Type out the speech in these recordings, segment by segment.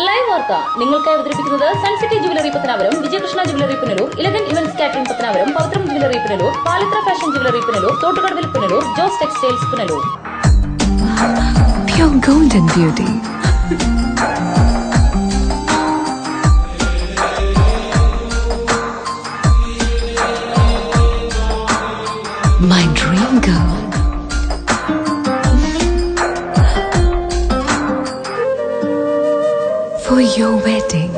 Live വാർത്ത നിങ്ങൾക്കായി അവതരിപ്പിക്കുന്നത് Suncity jewellery Pathanapuram, Vijayakrishna jewellery Punalur, 11 events catering Pathanapuram, Pavithram jewellery Punalur, Palithra fashion jewellery Punalur, Thottukadavil Punalur, Jose textiles Punalur. Pure golden beauty. My dream girl. For your wedding.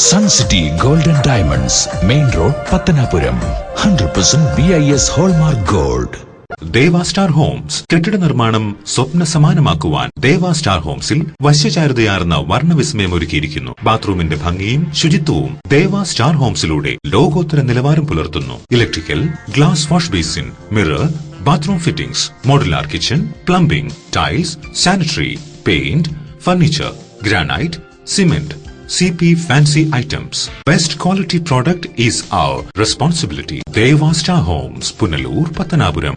Sun City Golden Diamonds, Main Road, Pattanapuram. 100% BIS Hallmark Gold. Deva star Holmes കെട്ടിട നിർമ്മാണം സ്വപ്ന സമാനമാക്കുവാൻ ദേവ star ഹോംസിൽ വശ്യചാരുതയാർന്ന വർണ്ണവിസ്മയം ഒരുക്കിയിരിക്കുന്നു. ബാത്റൂമിന്റെ ഭംഗിയും ശുചിത്വവും ദേവ star ഹോംസിലൂടെ ലോകോത്തര നിലവാരം പുലർത്തുന്നു. Electrical, glass wash basin, mirror, bathroom fittings, modular kitchen, plumbing, tiles, sanitary, paint, furniture, granite, cement, CP fancy items. Best quality product is our responsibility. Deva Star Homes, Punalur, Pattanapuram.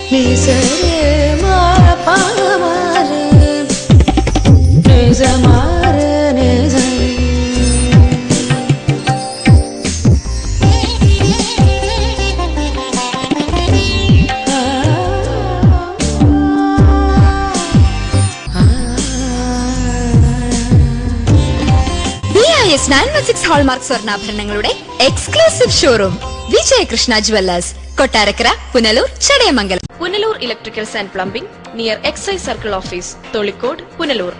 BIS 916 hallmark സ്വർണ്ണാഭരണങ്ങളുടെ exclusive showroom Vijayakrishna jewellers, Kottarakkara, Punalur, Chadayamangalam. Punalur electricals and plumbing near excise circle office, Tholicode, Punalur.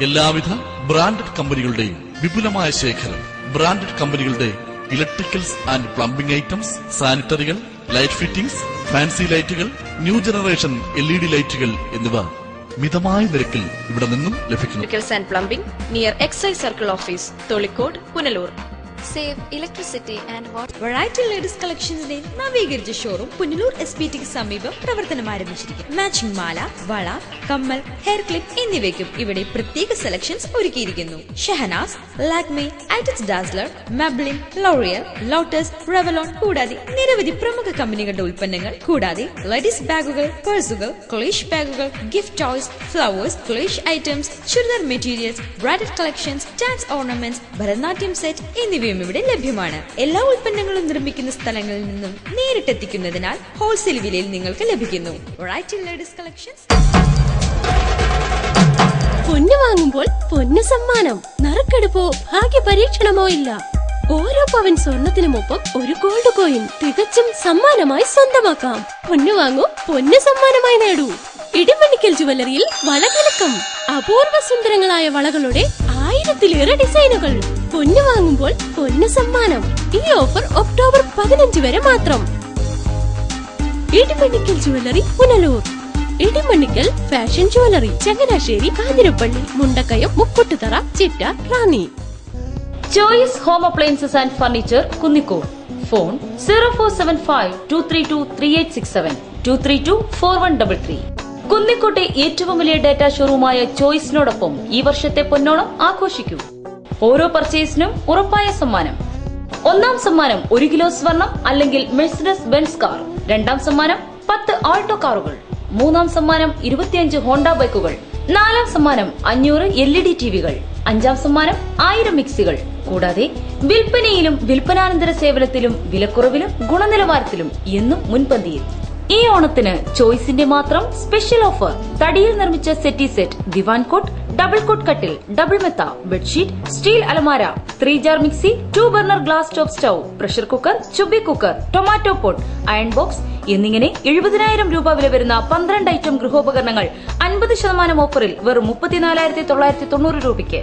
എല്ലാവിധ branded കമ്പനികളുടെയും വിപുലമായ ശേഖരം. Branded കമ്പനികളുടെ electricals and plumbing items, സാനിറ്ററികൾ, light fittings, fancy ലൈറ്റുകൾ, new generation LED ലൈറ്റുകൾ എന്നിവ മിതമായ നിരക്കിൽ ഇവിടെ നിന്നും ലഭിക്കുന്നു. Electricals and plumbing near excise circle office, Tholicode, Punalur. Save electricity and water. Variety ladies കളക്ഷൻസിന്റെ നവീകരിച്ച ഷോറൂം പുനലൂർ SPTക്ക് സമീപം പ്രവർത്തനം ആരംഭിച്ചിരിക്കുന്നു. മാച്ചിംഗ് മാല, വള, കമ്മൽ, ഹെയർ ക്ലിപ്പ് എന്നിവയ്ക്കും ഇവിടെ പ്രത്യേക സെലക്ഷൻസ് ഒരുക്കിയിരിക്കുന്നു. Shahnaz, Lakme, Eyetex Dazzler, Maybelline, L'Oreal, Lotus, Revlon കൂടാതെ നിരവധി പ്രമുഖ കമ്പനികളുടെ ഉൽപ്പന്നങ്ങൾ, കൂടാതെ ലേഡീസ് ബാഗുകൾ, പേഴ്സുകൾ, ക്ലേഷ് ബാഗുകൾ, ഗിഫ്റ്റ് ടോയ്സ്, ഫ്ലവേഴ്സ്, ക്ലേഷ് items, churidar materials, bridal collections, dance ornaments, Bharatanatyam set എന്നിവയും ഇവിടെ ലഭ്യമാണ്. എല്ലാ ഉൽപ്പന്നങ്ങളും നിർമ്മിക്കുന്ന സ്ഥലങ്ങളിൽ നിന്നും നേരിട്ടെത്തിക്കുന്നതിനാൽ ഹോൾസെയിൽ വിലയിൽ നിങ്ങൾക്ക് ലഭിക്കുന്നു. Variety ladies collections. പൊന്നു വാങ്ങുമ്പോൾ പൊന്നു സമ്മാനം, നറുക്കെടുപ്പോ ഭാഗ്യ പരീക്ഷണമോ ഇല്ല. ഓരോ പവൻ സ്വർണത്തിനുമൊപ്പം ഒരു ഗോൾഡ് കോയിൻ തികച്ചും സമ്മാനമായി സ്വന്തമാക്കാം. പൊന്നു വാങ്ങൂ, പൊന്നു സമ്മാനമായി നേടൂ. ഇടിമണിക്കൽ ജുവലറിയിൽ വളകലക്കം. അപൂർവ സുന്ദരങ്ങളായ വളകളുടെ 1000-ലേറെ ഡിസൈനുകൾ. പൊന്നു വാങ്ങുമ്പോൾ പൊന്നു സമ്മാനം. ഈ ഓഫർ ഒക്ടോബർ 15 വരെ മാത്രം. Edimannickal jewellery, Punalur. Edimannickal fashion jewellery, Changanassery, Kanjirappally, Mundakayam, Mukkoottuthara, Chitta, Ranni. Choice home appliances and furniture, Kunnicode. Phone 0475-232-3867, 232-4133. കുന്നിക്കോട്ടെ ഏറ്റവും വലിയ ഡാറ്റ ഷോറൂമായ ചോയ്സിനോടൊപ്പം ഈ വർഷത്തെ പൊന്നോണം ആഘോഷിക്കൂ. ഓരോ പർച്ചേസിനും ഉറപ്പായ സമ്മാനം. ഒന്നാം സമ്മാനം 1 കിലോ സ്വർണം അല്ലെങ്കിൽ മെഴ്സിഡസ് ബെൻസ് കാർ. രണ്ടാം സമ്മാനം 10 ആൾട്ടോ കാറുകൾ. മൂന്നാം സമ്മാനം 25 ഹോണ്ട ബൈക്കുകൾ. നാലാം സമ്മാനം 500 LED ടിവികൾ. അഞ്ചാം സമ്മാനം 1000 മിക്സികൾ. കൂടാതെ വിൽപ്പനയിലും വിൽപ്പനാനന്തര സേവനത്തിലും വിലക്കുറവിലും ഗുണനിലവാരത്തിലും എന്നും മുൻപന്തിയിൽ. ഈ ഓണത്തിന് ചോയ്സിന്റെ മാത്രം സ്പെഷ്യൽ ഓഫർ. തടിയിൽ നിർമ്മിച്ച settee set, divan cot, double cot കട്ടിൽ, ഡബിൾ മെത്ത, ബെഡ്ഷീറ്റ്, സ്റ്റീൽ അലമാര, 3 jar mixie, 2 burner glass top stove, pressure cooker, ചുബി cooker, tomato pot, iron box എന്നിങ്ങനെ 70,000 രൂപ വില വരുന്ന 12 ഐറ്റം ഗൃഹോപകരണങ്ങൾ 50% ഓഫറിൽ വെറും 34,990 രൂപയ്ക്ക്.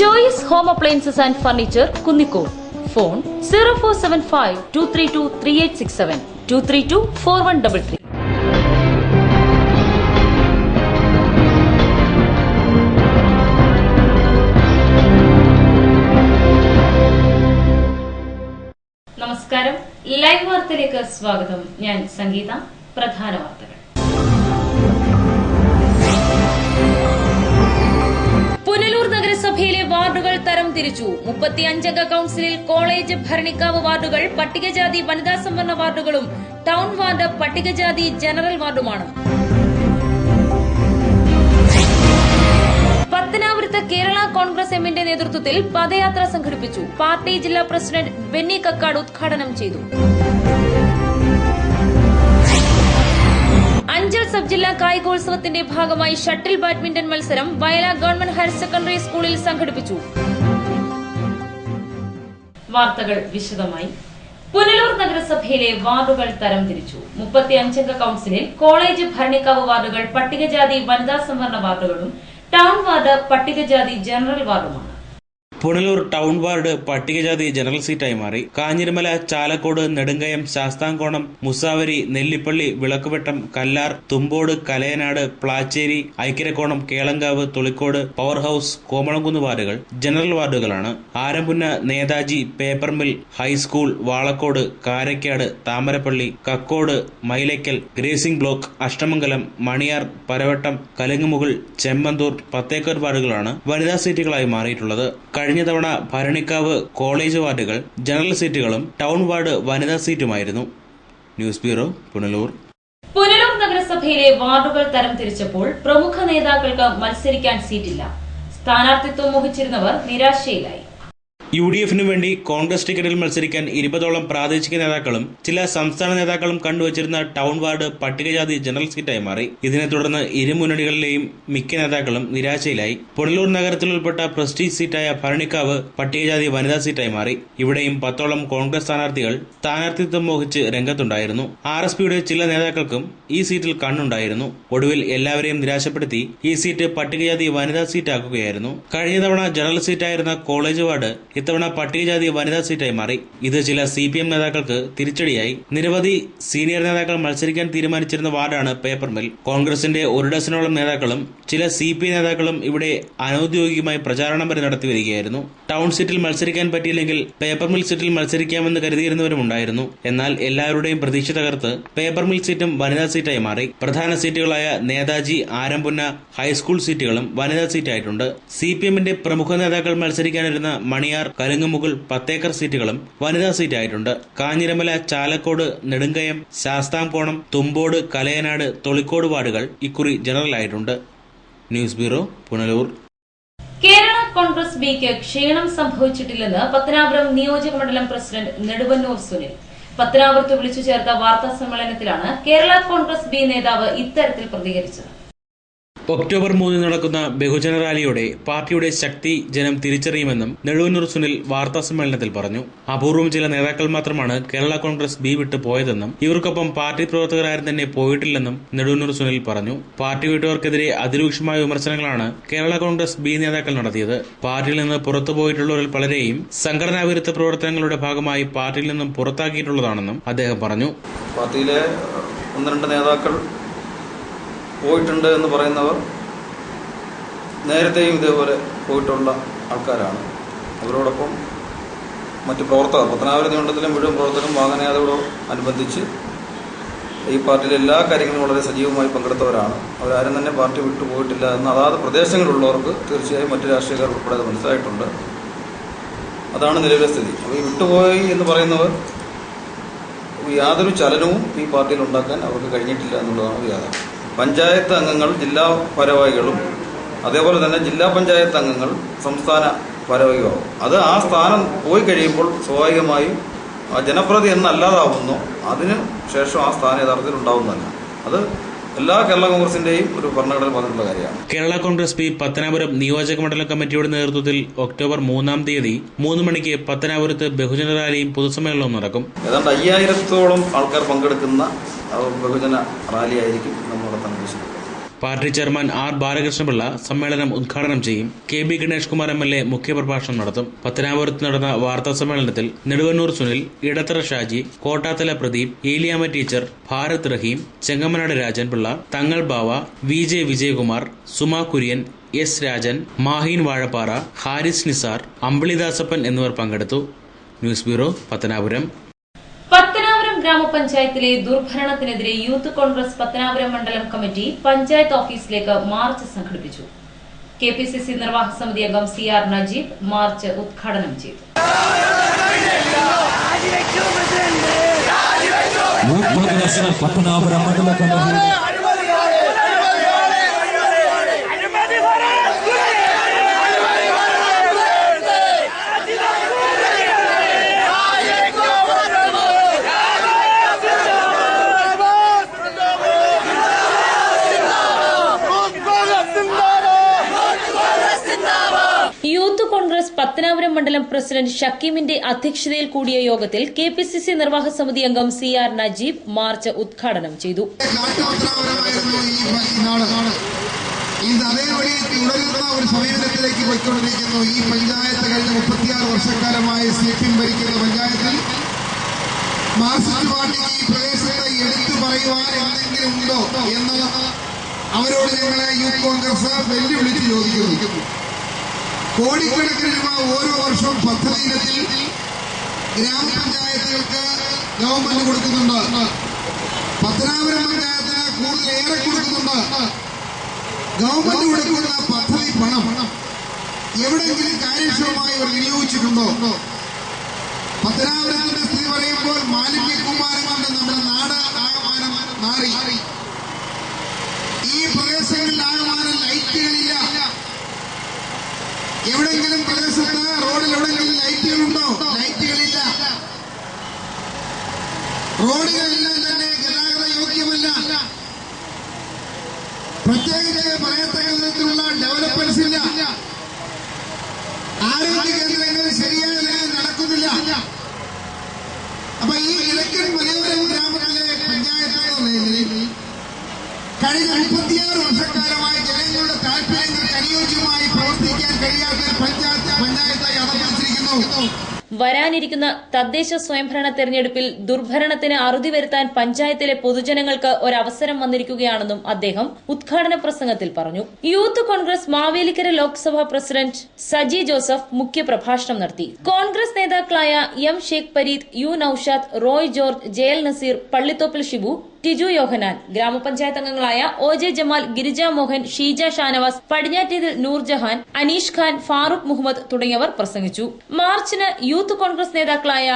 Choice home appliances and furniture, Kunnicode. Phone 0475-232-3867, 232-4133. നമസ്കാരം, ലൈവ് വാർത്തയിലേക്ക് സ്വാഗതം. ഞാൻ സംഗീത. പ്രധാന വാർത്തകൾ. പുനലൂർ നഗരസഭയിലെ വാർഡുകൾ തരം തിരിച്ചു. 35 അംഗ കൌൺസിലിൽ കോളേജ് ഭരണിക്കാവ് വാർഡുകൾ പട്ടികജാതി വനിതാ സംവരണ വാർഡുകളും ടൌൺ വാർഡ് പട്ടികജാതി ജനറൽ വാർഡുമാണ്. പത്തനാപുരത്ത് കേരള കോൺഗ്രസ് എമ്മിന്റെ നേതൃത്വത്തിൽ പദയാത്ര സംഘടിപ്പിച്ചു. പാർട്ടി ജില്ലാ പ്രസിഡന്റ് ബെന്നി കക്കാട് ഉദ്ഘാടനം ചെയ്തു. അഞ്ചൽ സബ് ജില്ലാ കായികോത്സവത്തിന്റെ ഭാഗമായി ഷട്ടിൽ ബാഡ്മിന്റൺ മത്സരം വയല ഗവൺമെന്റ് ഹയർ സെക്കൻഡറി സ്കൂളിൽ സംഘടിപ്പിച്ചു. വാർത്തകൾ വിശദമായി. പുനലൂർ നഗരസഭയിലെ വാർഡുകൾ തരംതിരിച്ചു. 35 അംഗ കൌൺസിലിൽ കോളേജ് ഭരണിക്കാവ് വാർഡുകൾ പട്ടികജാതി വനിതാ സംവരണ വാർഡുകളും ടൌൺ വാർഡ് പട്ടികജാതി ജനറൽ വാർഡുമാണ്. പുനലൂർ ടൗൺ വാർഡ് പട്ടികജാതി ജനറൽ സീറ്റായി മാറി. കാഞ്ഞിരമല, ചാലക്കോട്, നെടുങ്കയം, ശാസ്താംകോണം, മുസാവരി, നെല്ലിപ്പള്ളി, വിളക്കുവെട്ടം, കല്ലാർ, തുമ്പോട്, കലയനാട്, പ്ലാച്ചേരി, ഐക്കരക്കോണം, കേളങ്കാവ്, തൊളിക്കോട്, പവർ ഹൌസ്, കോമളംകുന്ന് വാർഡുകൾ ജനറൽ വാർഡുകളാണ്. Arampunna, Netaji, paper mill, high school, Valakode, Karakkad, Thamarappally, Kakkode, Mylaykkal, grazing block, Ashtamangalam, Maniyar, Paravattom, Kalungumukal, Chemmanthoor, Pathekkar വാർഡുകളാണ് വനിതാ സീറ്റുകളായി മാറിയിട്ടുള്ളത്. കഴിഞ്ഞ തവണ ഭരണിക്കാവ് കോളേജ് വാർഡുകൾ ജനറൽ സീറ്റുകളും ടൌൺ വാർഡ് വനിതാ സീറ്റുമായിരുന്നു. News bureau, Punalur. പുനലൂർ നഗരസഭയിലെ വാർഡുകൾ തരംതിരിച്ചപ്പോൾ പ്രമുഖ നേതാക്കൾക്ക് മത്സരിക്കാൻ സീറ്റില്ല. സ്ഥാനാർത്ഥിത്വം മോഹിച്ചിരുന്നവർ നിരാശയിലായി. UDFനു വേണ്ടി കോൺഗ്രസ് ടിക്കറ്റിൽ മത്സരിക്കാൻ 20ഓളം പ്രാദേശിക നേതാക്കളും ചില സംസ്ഥാന നേതാക്കളും കണ്ടുവച്ചിരുന്ന ടൌൺ വാർഡ് പട്ടികജാതി ജനറൽ സീറ്റായി മാറി. ഇതിനെ തുടർന്ന് ഇരു മുന്നണികളിലെയും മിക്ക നേതാക്കളും നിരാശയിലായി. പുനലൂർ നഗരത്തിൽ ഉൾപ്പെട്ട പ്രസ്റ്റീജ് സീറ്റായ ഭരണിക്കാവ് പട്ടികജാതി വനിതാ സീറ്റായി മാറി. ഇവിടെയും 10ഓളം കോൺഗ്രസ് സ്ഥാനാർത്ഥികൾ സ്ഥാനാർത്ഥിത്വം മോഹിച്ച് രംഗത്തുണ്ടായിരുന്നു. RSPയുടെ ചില നേതാക്കൾക്കും ഈ സീറ്റിൽ കണ്ണുണ്ടായിരുന്നു. ഒടുവിൽ എല്ലാവരെയും നിരാശപ്പെടുത്തി ഈ സീറ്റ് പട്ടികജാതി വനിതാ സീറ്റാക്കുകയായിരുന്നു. കഴിഞ്ഞ തവണ ജനറൽ സീറ്റായിരുന്ന കോളേജ് വാർഡ് ഇത്തവണ പട്ടികജാതി വനിതാ സീറ്റായി മാറി. ഇത് ചില CPM നേതാക്കൾക്ക് തിരിച്ചടിയായി. നിരവധി സീനിയർ നേതാക്കൾ മത്സരിക്കാൻ തീരുമാനിച്ചിരുന്ന വാർഡാണ് പേപ്പർ മിൽ. കോൺഗ്രസിന്റെ 1 ഡസനോളം നേതാക്കളും ചില CPI നേതാക്കളും ഇവിടെ അനൌദ്യോഗികമായി പ്രചാരണം വരെ നടത്തി വരികയായിരുന്നു. ടൌൺ സീറ്റിൽ മത്സരിക്കാൻ പറ്റിയില്ലെങ്കിൽ പേപ്പർ മിൽ സീറ്റിൽ മത്സരിക്കാമെന്ന് കരുതിയിരുന്നവരുമുണ്ടായിരുന്നു. എന്നാൽ എല്ലാവരുടെയും പ്രതീക്ഷ തകർത്ത് പേപ്പർ മിൽ സീറ്റും വനിതാ സീറ്റായി മാറി. പ്രധാന സീറ്റുകളായ നേതാജി, ആരംപുന്ന, ഹൈസ്കൂൾ സീറ്റുകളും വനിതാ സീറ്റായിട്ടുണ്ട്. CPMന്റെ പ്രമുഖ നേതാക്കൾ മത്സരിക്കാനിരുന്ന മണിയാർ, കലുങ്ങുമുകൾ, പത്തേക്കർ സീറ്റുകളും വനിതാ സീറ്റായിട്ടുണ്ട്. കാഞ്ഞിരമല, ചാലക്കോട്, നെടുങ്കയം, ശാസ്താംകോണം, തുമ്പോട്, കലയനാട്, തൊളിക്കോട് വാർഡുകൾ ഇക്കുറി ജനറലായിട്ടുണ്ട്. News bureau, Punalur. Kerala Congress ബിക്ക് ക്ഷീണം സംഭവിച്ചിട്ടില്ലെന്ന് പത്തനാപുരം നിയോജക മണ്ഡലം പ്രസിഡന്റ് നെടുവന്നൂർ സുനിൽ. പത്തനാപുരത്ത് വിളിച്ചു ചേർത്ത വാർത്താ സമ്മേളനത്തിലാണ് കേരള കോൺഗ്രസ് ബി നേതാവ് ഇത്തരത്തിൽ പ്രതികരിച്ചത്. ഒക്ടോബർ 3 നടക്കുന്ന ബഹുജന റാലിയോടെ പാർട്ടിയുടെ ശക്തി ജനം തിരിച്ചറിയുമെന്നും നെടുവന്നൂർ സുനിൽ വാർത്താ സമ്മേളനത്തിൽ പറഞ്ഞു. അപൂർവം ചില നേതാക്കൾ മാത്രമാണ് കേരള കോൺഗ്രസ് ബി വിട്ട് പോയതെന്നും ഇവർക്കൊപ്പം പാർട്ടി പ്രവർത്തകരാരും തന്നെ പോയിട്ടില്ലെന്നും നെടുവന്നൂർ സുനിൽ പറഞ്ഞു. പാർട്ടി വിട്ടവർക്കെതിരെ അതിരൂക്ഷമായ വിമർശനങ്ങളാണ് കേരള കോൺഗ്രസ് ബി നേതാക്കൾ നടത്തിയത്. പാർട്ടിയിൽ നിന്ന് പുറത്തുപോയിട്ടുള്ളവരിൽ പലരെയും സംഘടനാ വിരുദ്ധ പ്രവർത്തനങ്ങളുടെ ഭാഗമായി പാർട്ടിയിൽ നിന്നും പുറത്താക്കിയിട്ടുള്ളതാണെന്നും അദ്ദേഹം പറഞ്ഞു. പാർട്ടിയിലെ 1-2 നേതാക്കൾ പോയിട്ടുണ്ട് എന്ന് പറയുന്നവർ നേരത്തെയും ഇതേപോലെ പോയിട്ടുള്ള ആൾക്കാരാണ്. അവരോടൊപ്പം മറ്റ് പ്രവർത്തകർ, പത്തനാപുരം മണ്ഡലത്തിലെ മുഴുവൻ പ്രവർത്തകരും വാഹനയാത്രയോട് അനുബന്ധിച്ച് ഈ പാർട്ടിയിലെ എല്ലാ കാര്യങ്ങളും വളരെ സജീവമായി പങ്കെടുത്തവരാണ്. അവരാരും തന്നെ പാർട്ടി വിട്ടു പോയിട്ടില്ല എന്ന് അതാത് പ്രദേശങ്ങളിലുള്ളവർക്ക് തീർച്ചയായും മറ്റു രാഷ്ട്രീയക്കാർ ഉൾപ്പെടെ മനസ്സിലായിട്ടുണ്ട്. അതാണ് നിലവിലെ സ്ഥിതി. അപ്പോൾ ഈ വിട്ടുപോയി എന്ന് പറയുന്നവർ യാതൊരു ചലനവും ഈ പാർട്ടിയിൽ ഉണ്ടാക്കാൻ അവർക്ക് കഴിഞ്ഞിട്ടില്ല എന്നുള്ളതാണ് യാഥാർത്ഥ്യം. പഞ്ചായത്ത് അംഗങ്ങൾ ജില്ലാ ഭാരവാഹികളും അതേപോലെ തന്നെ ജില്ലാ പഞ്ചായത്ത് അംഗങ്ങൾ സംസ്ഥാന ഭാരവാഹികളാവും. അത് ആ സ്ഥാനം പോയി കഴിയുമ്പോൾ സ്വാഭാവികമായും ജനപ്രതി എന്നല്ലാതാവുന്നു. അതിന് ശേഷം ആ സ്ഥാനം യഥാർത്ഥത്തിൽ ഉണ്ടാവുന്നതല്ല. അത് എല്ലാ കേരള കോൺഗ്രസിന്റെയും ഒരു ഭരണഘടന പറഞ്ഞിട്ടുള്ള കാര്യമാണ്. കേരള കോൺഗ്രസ് ബി പത്തനാപുരം നിയോജക മണ്ഡലം കമ്മിറ്റിയുടെ നേതൃത്വത്തിൽ ഒക്ടോബർ 3 3 മണിക്ക് പത്തനാപുരത്ത് ബഹുജന റാലിയും പൊതുസമ്മേളനവും നടക്കും. ഏതാണ്ട് 5000-ഓളം ആൾക്കാർ പങ്കെടുക്കുന്ന ബഹുജന റാലിയായിരിക്കും നമ്മൾ നടത്താൻ ഉദ്ദേശിക്കുന്നത്. Party chairman R. ബാലകൃഷ്ണപിള്ള സമ്മേളനം ഉദ്ഘാടനം ചെയ്യും. KB ഗണേഷ് കുമാർ MLA മുഖ്യപ്രഭാഷണം നടത്തും. പത്തനാപുരത്ത് നടന്ന വാർത്താ സമ്മേളനത്തിൽ നെടുവന്നൂർ സുനിൽ, ഇടത്തറ ഷാജി, കോട്ടാത്തല പ്രദീപ്, ഏലിയാമ്മ ടീച്ചർ, ഭാരത് റഹീം, ചെങ്ങമനാട് രാജൻ പിള്ള, തങ്ങൾ ബാവ, VJ വിജയകുമാർ, സുമാ കുര്യൻ, S. രാജൻ, മാഹീൻ വാഴപ്പാറ, ഹാരിസ് നിസാർ, അമ്പിളിദാസപ്പൻ എന്നിവർ പങ്കെടുത്തു. News bureau, Pathanapuram. പത്തനാപുരം ഗ്രാമപഞ്ചായത്തിലെ ദുർഭരണത്തിനെതിരെ യൂത്ത് കോൺഗ്രസ് പത്തനാപുരം മണ്ഡലം കമ്മിറ്റി പഞ്ചായത്ത് ഓഫീസിലേക്ക് മാർച്ച് സംഘടിപ്പിച്ചു. KPCC നിർവാഹക സമിതി അംഗം CR നജീബ് മാർച്ച് ഉദ്ഘാടനം ചെയ്തു. പത്തനാപുരം മണ്ഡല കമ്മിറ്റി യൂത്ത് കോൺഗ്രസ് പത്തനാപുരം മണ്ഡലം പ്രസിഡന്റ് ഷക്കീമിന്റെ അധ്യക്ഷതയിൽ കൂടിയ യോഗത്തിൽ KPCC നിർവാഹക സമിതി അംഗം CR നജീബ് മാർച്ച് ഉദ്ഘാടനം ചെയ്തു. ഇത് അതേപടി തുടരുന്ന ഒരു സമീപനത്തിലേക്ക് പോയിക്കൊണ്ടിരിക്കുന്നു. ഈ പഞ്ചായത്ത് കഴിഞ്ഞ 36 വർഷക്കാലമായി CPM ഭരിക്കുന്ന പഞ്ചായത്തിൽ മാർക്സിസ്റ്റ് പാർട്ടിക്ക് ഈ പ്രദേശത്ത് എടുത്തു പറയുവാൻ എന്തെങ്കിലും ഉണ്ടോ എന്ന് അവരോട് ഞങ്ങളെ യൂത്ത് കോൺഗ്രസ് വെല്ലുവിളിച്ച് ചോദിക്കുന്നു. കോടിക്കണക്കിന് രൂപ ഓരോ വർഷവും പദ്ധതി ഇനത്തിൽ ഗ്രാമപഞ്ചായത്തുകൾക്ക് ഗവൺമെന്റ് കൊടുക്കുന്നുണ്ട്. പത്തനാപുരം പഞ്ചായത്തിന് കൂടുതലേറെ കൊടുക്കുന്നുണ്ട്. ഗവൺമെന്റ് കൊടുക്കുന്ന പദ്ധതി പണം എവിടെയെങ്കിലും കാര്യക്ഷമമായി അവർ വിനിയോഗിച്ചിട്ടുണ്ടോ? പത്തനാപുരത്തിന്റെ സ്ഥിതി പറയുമ്പോൾ മാലിന്യകുമാരം കൊണ്ട് നമ്മുടെ നാട് ആകമാനം മാറി. ഈ പ്രദേശങ്ങളിൽ ആകമാനം ലൈറ്റുകളില്ല. എവിടെയെങ്കിലും പ്രദേശത്ത് റോഡിൽ എവിടെയെങ്കിലും ലൈറ്റുകളുണ്ടോ? ലൈറ്റുകളില്ല. റോഡുകളെല്ലാം തന്നെ ഗതാഗത യോഗ്യമല്ല. പ്രത്യേകിച്ച് പറയത്തക്ക വിധത്തിലുള്ള ഡെവലപ്മെന്റ്സ് ഇല്ല. ആരോഗ്യ കേന്ദ്രങ്ങൾ ശരിയായ നിലയിൽ നടക്കുന്നില്ല. അപ്പൊ ഈ കിഴക്കൻ മലയോരം ഗ്രാമത്തിലെ പഞ്ചായത്ത് കഴിഞ്ഞ 36 വർഷക്കാലമായി ജനങ്ങളുടെ താല്പര്യങ്ങൾക്ക് അനുയോജ്യമായി പ്രവർത്തിക്കാൻ കഴിയാത്ത പഞ്ചായത്തായി അവതരിച്ചിരിക്കുന്നു. വരാനിരിക്കുന്ന തദ്ദേശ സ്വയംഭരണ തെരഞ്ഞെടുപ്പിൽ ദുർഭരണത്തിന് അറുതി വരുത്താൻ പഞ്ചായത്തിലെ പൊതുജനങ്ങൾക്ക് ഒരവസരം വന്നിരിക്കുകയാണെന്നും അദ്ദേഹം ഉദ്ഘാടന പ്രസംഗത്തിൽ പറഞ്ഞു. Youth Congress Mavelikkara Lok Sabha president Saji Joseph മുഖ്യപ്രഭാഷണം നടത്തി. കോൺഗ്രസ് നേതാക്കളായ M Sheikh Pareed, U Noushad, Roy George, JL Naseer, Pallithoppil Shibu, Tiju Yohannan, grama panchayat അംഗങ്ങളായ OJ ജമാൽ, ഗിരിജ മോഹൻ, ഷീജ ഷാനവാസ്, പടിഞ്ഞാറ്റേതിൽ നൂർജഹാൻ, അനീഷ് ഖാൻ, ഫാറൂഖ് മുഹമ്മദ് തുടങ്ങിയവർ പ്രസംഗിച്ചു. മാർച്ചിന് യൂത്ത് കോൺഗ്രസ് നേതാക്കളായ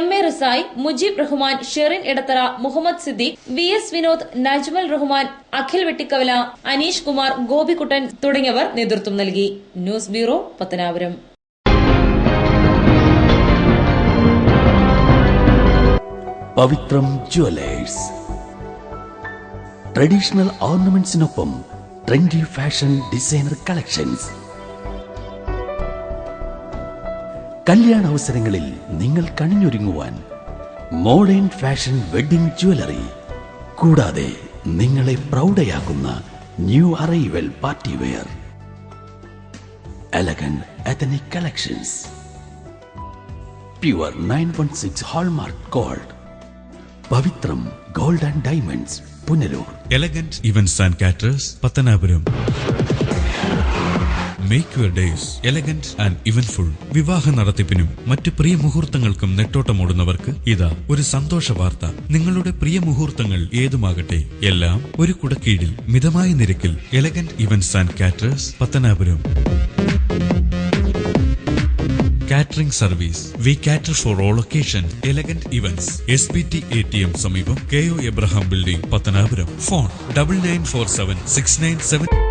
MA റിസായി, മുജീബ് റഹ്മാൻ, ഷെറിൻ ഇടത്തറ, മുഹമ്മദ് സിദ്ദീഖ്, VS വിനോദ്, നജ്മൽ റഹ്മാൻ, അഖിൽ വെട്ടിക്കവല, അനീഷ് കുമാർ, ഗോപികുട്ടൻ തുടങ്ങിയവർ നേതൃത്വം നൽകി. News bureau, Pathanapuram. Pavithram jewellers traditional ഓർണമെന്റ്സിനൊപ്പം ട്രെൻഡി ഫാഷൻ ഡിസൈനർ കളക്ഷൻസ്. കല്യാണ അവസരങ്ങളിൽ നിങ്ങൾ കണിഞ്ഞൊരുങ്ങുവാൻ മോഡേൺ ഫാഷൻ വെഡിംഗ് ജ്വല്ലറി, കൂടാതെ നിങ്ങളെ പ്രൗഢയാക്കുന്ന new arrival party wear, elegant ethnic collections, pure 916 hallmark gold. Pavithram gold and diamonds, Punalur. Elegant events and caterers, Pathanapuram. Make your days elegant and eventful. വിവാഹ നടത്തിപ്പിനും മറ്റു പ്രിയ മുഹൂർത്തങ്ങൾക്കും നെട്ടോട്ടമോടുന്നവർക്ക് ഇതാ ഒരു സന്തോഷ വാർത്ത. നിങ്ങളുടെ പ്രിയ മുഹൂർത്തങ്ങൾ ഏതുമാകട്ടെ, എല്ലാം ഒരു കുടക്കീഴിൽ മിതമായ നിരക്കിൽ. Elegant events and caterers, Pathanapuram. Catering service. We cater for all occasions. Elegant events. SPT ATM സമീപം, KO Abraham Building, പത്തനാപുരം. Phone 9947 697.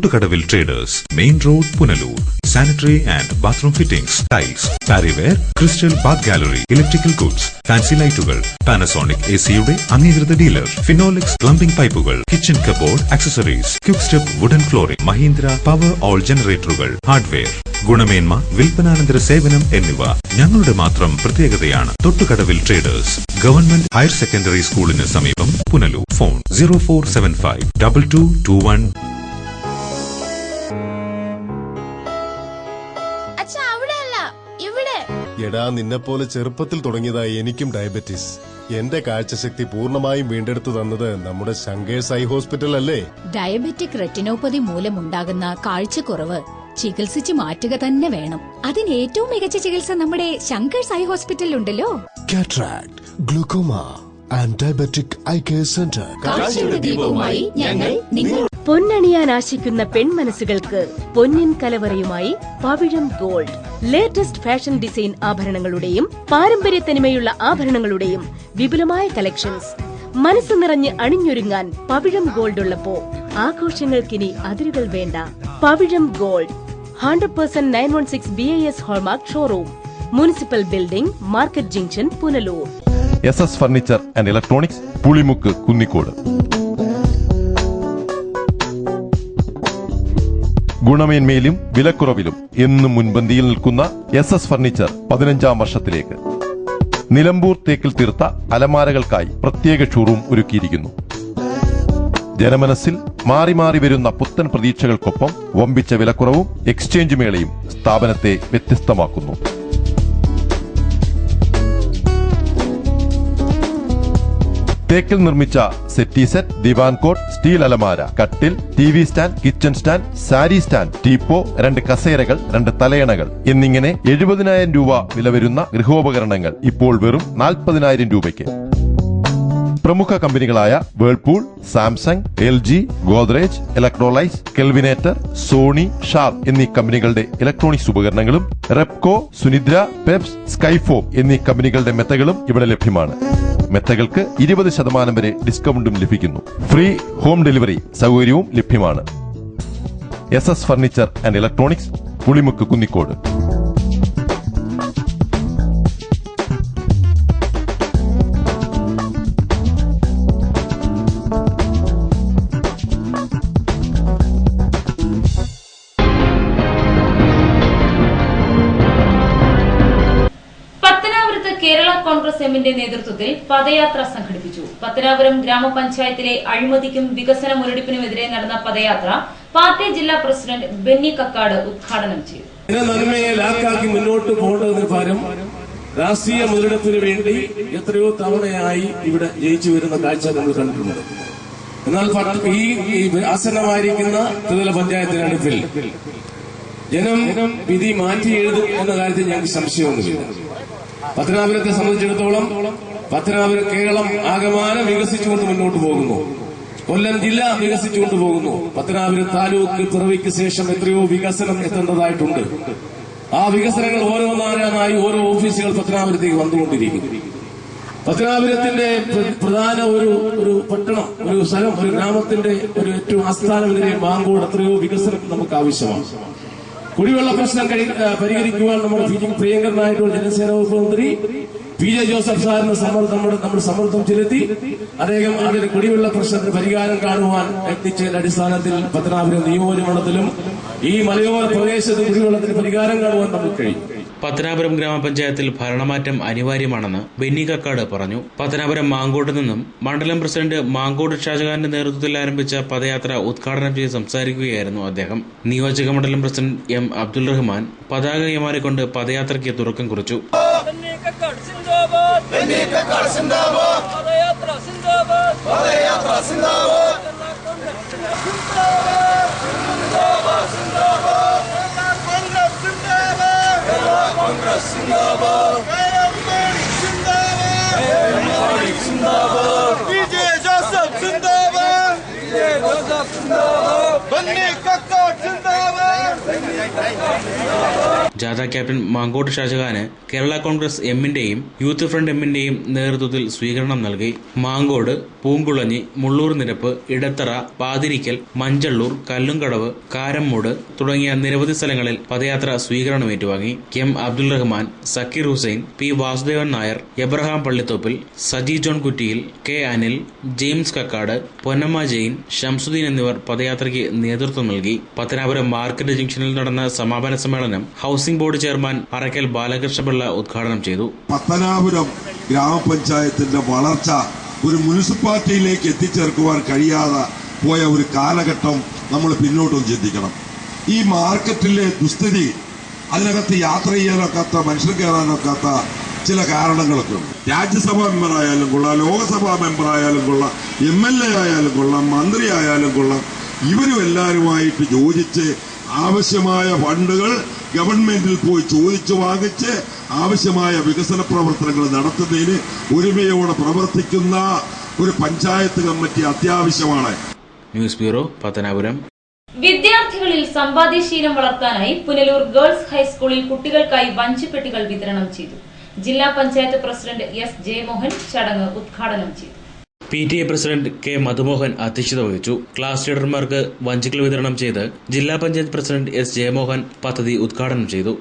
Thottukadavil traders, main road, Punalur. Sanitary and bathroom fittings, tiles, Parryware, crystal bath gallery, electrical goods, fancy ലൈറ്റുകൾ, Panasonic AC-യുടെ അംഗീകൃത dealer, Finolex plumbing പൈപ്പുകൾ, kitchen cupboard accessories, Quick Step wooden flooring, Mahindra Powerol ജനറേറ്ററുകൾ, hardware, ഗുണമേന്മ, വിൽപ്പനാനന്തര സേവനം എന്നിവ ഞങ്ങളുടെ മാത്രം പ്രത്യേകതയാണ്. Thottukadavil traders, government higher secondary സ്കൂളിന് സമീപം, പുനലൂർ. ഫോൺ 0475 2221. അച്ഛാ, അവിടെയല്ല, ഇവിടെ. എടാ, നിന്നെപ്പോലെ ചെറുപ്പത്തിൽ തുടങ്ങിയതായി എനിക്കും ഡയബറ്റീസ്. എന്റെ കാഴ്ചശക്തി പൂർണ്ണമായും വീണ്ടെടുത്തു തന്നത് നമ്മുടെ ശങ്കേഴ്സ് ഐ ഹോസ്പിറ്റൽ അല്ലേ? ഡയബറ്റിക് റെറ്റിനോപ്പതി മൂലമുണ്ടാകുന്ന കാഴ്ചക്കുറവ് ചികിത്സിച്ച് മാറ്റുക തന്നെ വേണം. അതിന് ഏറ്റവും മികച്ച ചികിത്സ നമ്മുടെ ശങ്കേഴ്സ് ഐ ഹോസ്പിറ്റലിലുണ്ടല്ലോ. Cataract, glaucoma and diabetic eye care centre. പൊന്നണിയാൻ ആശിക്കുന്ന പെൺമനസ്സുകൾക്ക് പൊന്നിൻ കലവറയുമായി Pavizham gold. Latest fashion design ആഭരണങ്ങളുടെയും പാരമ്പര്യ തനിമയുള്ള ആഭരണങ്ങളുടെയും വിപുലമായ കളക്ഷൻസ്. മനസ്സ് നിറഞ്ഞ് അണിഞ്ഞൊരുങ്ങാൻ പവിഴം ഗോൾഡ് ഉള്ളപ്പോ ആഘോഷങ്ങൾക്കിനി അതിരുകൾ വേണ്ട. Pavizham gold 100% 916 BIS hallmark showroom, municipal building, market junction, Punalur. SS furniture and electronics, Pulimukku, Kunnicode. ഗുണമേന്മയിലും വിലക്കുറവിലും എന്നും മുൻപന്തിയിൽ നിൽക്കുന്ന SS ഫർണിച്ചർ 15ാം വർഷത്തിലേക്ക്. നിലമ്പൂർ തേക്കിൽ തീർത്ത അലമാരകൾക്കായി പ്രത്യേക ഷോറൂം ഒരുക്കിയിരിക്കുന്നു. ജനമനസ്സിൽ മാറി മാറി വരുന്ന പുത്തൻ പ്രതീക്ഷകൾക്കൊപ്പം വമ്പിച്ച വിലക്കുറവും എക്സ്ചേഞ്ച് മേളയും സ്ഥാപനത്തെ വ്യത്യസ്തമാക്കുന്നു. തേക്കിൽ നിർമ്മിച്ച settee set, divan coat, steel അലമാര, കട്ടിൽ, TV stand, kitchen stand, sari stand, teapoy, 2 കസേരകൾ, 2 തലയണകൾ എന്നിങ്ങനെ 70,000 രൂപ വില വരുന്ന ഗൃഹോപകരണങ്ങൾ ഇപ്പോൾ വെറും 40,000 രൂപയ്ക്ക്. പ്രമുഖ കമ്പനികളായ Whirlpool, Samsung, LG, Godrej, Electrolux, Kelvinator, Sony, Sharp എന്നീ കമ്പനികളുടെ ഇലക്ട്രോണിക്സ് ഉപകരണങ്ങളും റെപ്കോ, സുനിദ്ര, പെപ്സ്, സ്കൈഫോം എന്നീ കമ്പനികളുടെ മെത്തകളും ഇവിടെ ലഭ്യമാണ്. മെത്തകൾക്ക് 20% വരെ ഡിസ്കൗണ്ടും ലഭിക്കുന്നു. ഫ്രീ ഹോം ഡെലിവറി സൗകര്യവും ലഭ്യമാണ്. SS furniture and electronics, Pulimukku, Kunnicode. Kerala Congress എമ്മിന്റെ നേതൃത്വത്തിൽ പദയാത്ര സംഘടിപ്പിച്ചു. പത്തനാപുരം ഗ്രാമപഞ്ചായത്തിലെ അഴിമതിക്കും വികസന മുരടിപ്പിനുമെതിരെ നടന്ന പദയാത്ര പാർട്ടി ജില്ലാ പ്രസിഡന്റ് ബെന്നി കക്കാട് ഉദ്ഘാടനം ചെയ്തു. നന്മയെ ലാക്കാക്കി മുന്നോട്ട് പോകേണ്ടതിന് പകരം രാഷ്ട്രീയ മുതലെടുപ്പിന് വേണ്ടി എത്രയോ തവണയായി ഇവിടെ ജയിച്ചു വരുന്ന കാഴ്ച നമ്മൾ കണ്ടിട്ടുണ്ട്. എന്നാൽ ഈ ആസന്നമായിരിക്കുന്ന ത്രിതല പഞ്ചായത്ത് തെരഞ്ഞെടുപ്പിൽ ജനം വിധി മാറ്റി എഴുതും എന്ന കാര്യത്തിൽ ഞങ്ങൾക്ക് സംശയമൊന്നുമില്ല. പത്തനാപുരത്തെ സംബന്ധിച്ചിടത്തോളം പത്തനാപുരം കേരളം ആകമാനം വികസിച്ചുകൊണ്ട് മുന്നോട്ട് പോകുന്നു. കൊല്ലം ജില്ല വികസിച്ചുകൊണ്ട് പോകുന്നു. പത്തനാപുരം താലൂക്ക് പിറവിക്ക് ശേഷം എത്രയോ വികസനം എത്തേണ്ടതായിട്ടുണ്ട്. ആ വികസനങ്ങൾ ഓരോന്നായി ഓരോ ഓഫീസുകൾ പത്തനാപുരത്തേക്ക് വന്നുകൊണ്ടിരിക്കുന്നു. പത്തനാപുരത്തിന്റെ പ്രധാന ഒരു പട്ടണം, ഒരു സ്ഥലം, ഒരു ഗ്രാമത്തിന്റെ ഒരു ഏറ്റവും ആസ്ഥാനമെതിരെ മാങ്കോട് എത്രയോ വികസനം നമുക്ക് ആവശ്യമാണ്. കുടിവെള്ള പ്രശ്നം പരിഹരിക്കുവാൻ നമ്മുടെ പ്രിയങ്കരനായിട്ടുള്ള ജനസേന വകുപ്പ് മന്ത്രി PJ ജോസഫ് സാറിന് നമ്മൾ സമ്മർദ്ദം ചെലുത്തി അദ്ദേഹം അതിന് കുടിവെള്ള പ്രശ്നത്തിന് പരിഹാരം കാണുവാൻ എത്തിച്ചതിന്റെ അടിസ്ഥാനത്തിൽ പത്തനാപുരം നിയോജകമണ്ഡലത്തിലും ഈ മലയോര പ്രദേശത്ത് കുടിവെള്ളത്തിന് പരിഹാരം കാണുവാൻ നമുക്ക് കഴിയും. പത്തനാപുരം ഗ്രാമപഞ്ചായത്തിൽ ഭരണമാറ്റം അനിവാര്യമാണെന്ന് ബെന്നി കക്കാട് പറഞ്ഞു. പത്തനാപുരം മാങ്കോട്ട് നിന്നും മണ്ഡലം പ്രസിഡന്റ് മാങ്കോട് ഷാജഹാന്റെ നേതൃത്വത്തിൽ ആരംഭിച്ച പദയാത്ര ഉദ്ഘാടനം ചെയ്ത് സംസാരിക്കുകയായിരുന്നു അദ്ദേഹം. നിയോജക മണ്ഡലം പ്രസിഡന്റ് M. അബ്ദുൾ റഹ്മാൻ പതാക കൈമാറിക്കൊണ്ട് പദയാത്രയ്ക്ക് തുടക്കം കുറിച്ചു. ജാഥ ക്യാപ്റ്റൻ മാങ്കോട്ട് ഷാജഹാന് കേരള കോൺഗ്രസ് എമ്മിന്റെയും യൂത്ത് ഫ്രണ്ട് എമ്മിന്റെയും നേതൃത്വത്തിൽ സ്വീകരണം നൽകി. മാങ്കോട്, പൂങ്കുളഞ്ഞി, മുള്ളൂർ നിരപ്പ്, ഇടത്തറ, പാതിരിക്കൽ, മഞ്ചള്ളൂർ, കല്ലുംകടവ്, കാരമ്മൂട് തുടങ്ങിയ നിരവധി സ്ഥലങ്ങളിൽ പദയാത്ര സ്വീകരണം ഏറ്റുവാങ്ങി. M. Abdul Rahman, Sakir Hussain, P. Vasudevan Nair, Abraham Pallithoppil, Saji John Kuttiyil, K. Anil, James Kakkad, Ponnamma Jain, Shamsuddin എന്നിവർ പദയാത്രയ്ക്ക് നേതൃത്വം നൽകി. പത്തനാപുരം മാർക്കറ്റ് ജംഗ്ഷനിൽ നടന്ന സമാപന സമ്മേളനം housing board chairman Arakkal Balakrishnapillai ഉദ്ഘാടനം ചെയ്തു. പത്തനാപുരം ഗ്രാമപഞ്ചായത്തിന്റെ വളർച്ച ഒരു മുനിസിപ്പാലിറ്റിയിലേക്ക് എത്തിച്ചേർക്കുവാൻ കഴിയാതെ പോയ ഒരു കാലഘട്ടം നമ്മൾ പിന്നോട്ടും ചിന്തിക്കണം. ഈ മാർക്കറ്റിലെ ദുസ്ഥിതി അതിനകത്ത് യാത്ര ചെയ്യാനൊക്കാത്ത, മനുഷ്യർ കയറാനൊക്കാത്ത ചില കാരണങ്ങളൊക്കെ ഉണ്ട്. രാജ്യസഭാ മെമ്പറായാലും കൊള്ളാം, ലോകസഭാ മെമ്പറായാലും കൊള്ളാം, MLA ആയാലും കൊള്ളാം, മന്ത്രി ആയാലും കൊള്ളാം, ഇവരും എല്ലാവരുമായിട്ട് യോജിച്ച് ആവശ്യമായ ഫണ്ടുകൾ ഗവൺമെന്റിൽ പോയി ചോദിച്ചു വാങ്ങിച്ച് ആവശ്യമായ വികസന പ്രവർത്തനങ്ങൾ നടത്തുന്നതിന് ഒരുമയോടെ പ്രവർത്തിക്കുന്ന ഒരു പഞ്ചായത്ത് കമ്മിറ്റി അത്യാവശ്യമാണ്. News bureau, Pathanapuram. വിദ്യാർത്ഥികളിൽ സമ്പാദ്യശീലം വളർത്താനായി പുനലൂർ ഗേൾസ് ഹൈസ്കൂളിൽ കുട്ടികൾക്കായി വഞ്ചിപ്പെട്ടികൾ വിതരണം ചെയ്തു. ജില്ലാ പഞ്ചായത്ത് പ്രസിഡന്റ് S. ജയമോഹൻ ചടങ്ങ് ഉദ്ഘാടനം ചെയ്തു. PTA president K. മധുമോഹൻ അധ്യക്ഷത വഹിച്ചു. ക്ലാസ് ലീഡർമാർക്ക് വഞ്ചികൾ വിതരണം ചെയ്ത് ജില്ലാ പഞ്ചായത്ത് പ്രസിഡന്റ് S. ജയമോഹൻ പദ്ധതി ഉദ്ഘാടനം ചെയ്തു.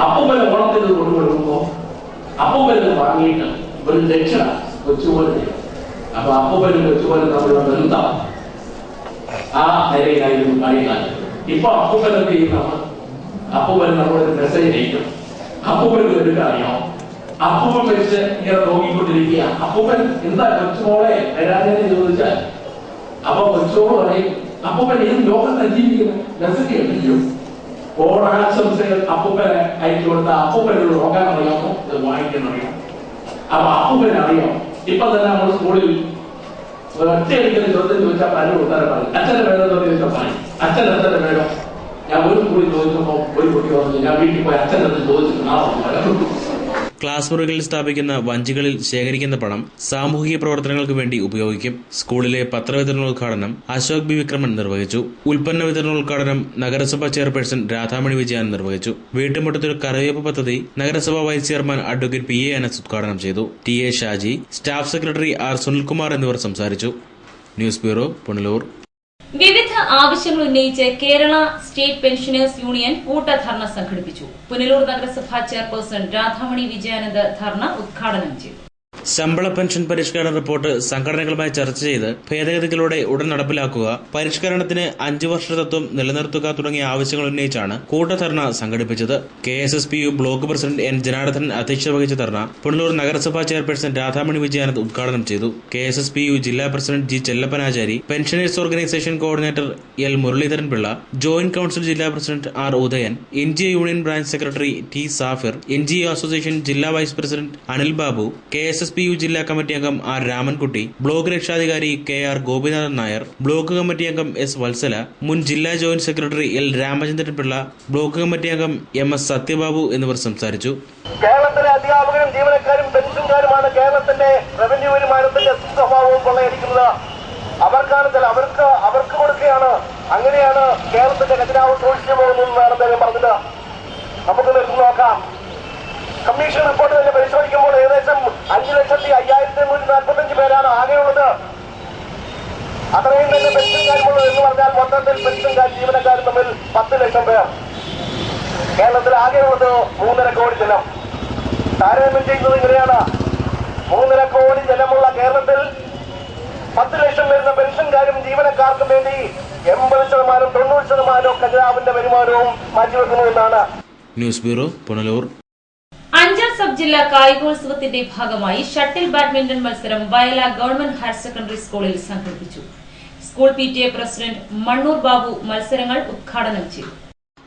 അപ്പൂപ്പന് ഓണത്തിന് കൊണ്ടുകൊടുക്കുമ്പോ അപ്പൂപ്പന് വാങ്ങിയിട്ട് ഒരു ദക്ഷിണ കൊച്ചുപോലെ, അപ്പൊ അപ്പൂപ്പനും കൊച്ചുപോലെ തമ്മിലുള്ള ബന്ധം ആ നിലയിലായിരുന്നു പഴയകാലം. ഇപ്പൊ അപ്പൂപ്പനൊക്കെ ചെയ്യുന്ന അപ്പൂപ്പന് നമ്മളൊരു മെസ്സേജ് അയക്കും, അപ്പൂപ്പന് എടുക്കാറിയോ, അപ്പൂപ്പൻ വെച്ച് ഇങ്ങനെ നോക്കിക്കൊണ്ടിരിക്കുക, അപ്പൂപ്പൻ എന്താ കൊച്ചുമോളെ വരാനെന്ന് ചോദിച്ചാൽ അപ്പൊ കൊച്ചുമോള് പറയും, അപ്പൂപ്പൻ ഏത് ലോകത്തെ ജീവിക്കുന്ന മെസ്സേജ് ഉണ്ടല്ലോ, ഓണാശംസകൾ അപ്പൂപ്പനെ അയച്ചു കൊടുത്ത അപ്പൂപ്പനോട് നോക്കാൻ അറിയാമോ, ഇത് വാങ്ങിക്കാൻ അറിയാം. അപ്പൊ അപ്പൂപ്പനെ അറിയാം. ഇപ്പൊ തന്നെ നമ്മൾ സ്കൂളിൽ ഒറ്റയടിക്കുന്ന ചോദ്യം ചോദിച്ചാൽ പലരും ഉത്തരം പറയും. അച്ഛന്റെ വേണം ചോദിച്ചാൽ പറയും, അച്ഛൻ അച്ഛന്റെ വേണം. ഞാൻ ഒരു സ്കൂളിൽ ചോദിച്ചപ്പോ ഒരു കുട്ടി പറഞ്ഞു, ഞാൻ വീട്ടിൽ പോയി അച്ഛൻ ചോദിച്ചിട്ട് ക്ലാസ് മുറികളിൽ സ്ഥാപിക്കുന്ന വഞ്ചികളിൽ ശേഖരിക്കുന്ന പണം സാമൂഹിക പ്രവർത്തനങ്ങൾക്ക് വേണ്ടി ഉപയോഗിക്കും. സ്കൂളിലെ പത്രവിതരണോദ്ഘാടനം അശോക് ബി വിക്രമൻ നിർവഹിച്ചു. ഉൽപ്പന്ന വിതരണോദ്ഘാടനം നഗരസഭാ ചെയർപേഴ്സൺ രാധാമണി വിജയൻ നിർവഹിച്ചു. വീട്ടുമുറ്റത്തിൽ കറിവേപ്പ് പദ്ധതി നഗരസഭാ vice chairman advocate PA Anas ഉദ്ഘാടനം ചെയ്തു. TA Shaji, staff secretary R. Sunilkumar എന്നിവർ സംസാരിച്ചു. News bureau, Punalur. വിവിധ ആവശ്യങ്ങൾ ഉന്നയിച്ച് കേരള സ്റ്റേറ്റ് പെൻഷനേഴ്സ് യൂണിയൻ കൂട്ടധർണ സംഘടിപ്പിച്ചു. പുനലൂർ നഗരസഭാ ചെയർപേഴ്സൺ രാധാമണി വിജയാനന്ദ് ധർണ ഉദ്ഘാടനം ചെയ്തു. ശമ്പള പെൻഷൻ പരിഷ്കരണ റിപ്പോർട്ട് സംഘടനകളുമായി ചർച്ച ചെയ്ത് ഭേദഗതികളോടെ ഉടൻ നടപ്പിലാക്കുക, പരിഷ്കരണത്തിന് 5 വർഷ തത്വം നിലനിർത്തുക തുടങ്ങിയ ആവശ്യങ്ങൾ ഉന്നയിച്ചാണ് കൂട്ടധർണ സംഘടിപ്പിച്ചത്. KSSPU block president N. Janardhanan അധ്യക്ഷത വഹിച്ച ധർണ പുനലൂർ നഗരസഭാ ചെയർപേഴ്സൺ രാധാമണി വിജയാനന്ദ് ഉദ്ഘാടനം ചെയ്തു. KSSPU ജില്ലാ president G. Chellappanachari, pensioners organisation coordinator L. Muraleedharan Pillai, joint council ജില്ലാ president R. Udayan, NGO union branch secretary T. Safir, NGO association ജില്ലാ vice president Anil Babu, KSSPU ജില്ലാ കമ്മിറ്റി അംഗം R. രാമൻകുട്ടി, ബ്ലോക്ക് രക്ഷാധികാരി KR. Gopinathan Nair, block committee അംഗം S. വത്സല, മുൻ ജില്ലാ joint secretary L. Ramachandran Pillai, block committee അംഗം MS. Sathyababu എന്നിവർ സംസാരിച്ചു. കേരളത്തിലെ അധ്യാപകരും ജീവനക്കാരും പെൻഷൻകാരുമാണ് കേരളത്തിന്റെ റവന്യൂ വരുമാനത്തിന്റെ സ്വഭാവവും കൊള്ളയടിക്കുന്നത്. അവർക്കാണെങ്കിൽ അവർക്ക് കൊടുക്കുകയാണ്. അങ്ങനെയാണ് കേരളത്തിന്റെ ഖജനാവ് സൂക്ഷിച്ചു പോകുന്നതെന്നാണ് അദ്ദേഹം പറഞ്ഞത്. നമുക്ക് നിർത്തി നോക്കാം. കമ്മീഷൻ റിപ്പോർട്ട് തന്നെ പരിശോധിക്കുമ്പോൾ ഏകദേശം 5,05,145 പേരാണ് ആകെയുള്ളത്. അത്രയും തന്നെ പെൻഷൻകാരുമുള്ളത് എന്ന് പറഞ്ഞാൽ മൊത്തത്തിൽ പെൻഷൻകാരും ജീവനക്കാരും തമ്മിൽ 10 ലക്ഷം പേർ. കേരളത്തിൽ ആകെയുള്ളത് 3.5 കോടി ജനം. താരതമ്യം ചെയ്യുന്നത് ഇങ്ങനെയാണ്. 3.5 കോടി ജനമുള്ള കേരളത്തിൽ 10 ലക്ഷം വരുന്ന പെൻഷൻകാരും ജീവനക്കാർക്കും വേണ്ടി 80%, 90% ഖജനാവിന്റെ വരുമാനവും മാറ്റിവെക്കുന്നുവെന്നാണ്. News bureau, Punalur. Anchal sub ജില്ലാ കായികോത്സവത്തിന്റെ ഭാഗമായി ഷട്ടിൽ ബാഡ്മിന്റൺ മത്സരം വയല ഗവൺമെന്റ് ഹയർ സെക്കൻഡറി സ്കൂളിൽ സംഘടിപ്പിച്ചു. School PTA president Mannur Babu മത്സരങ്ങൾ ഉദ്ഘാടനം ചെയ്തു.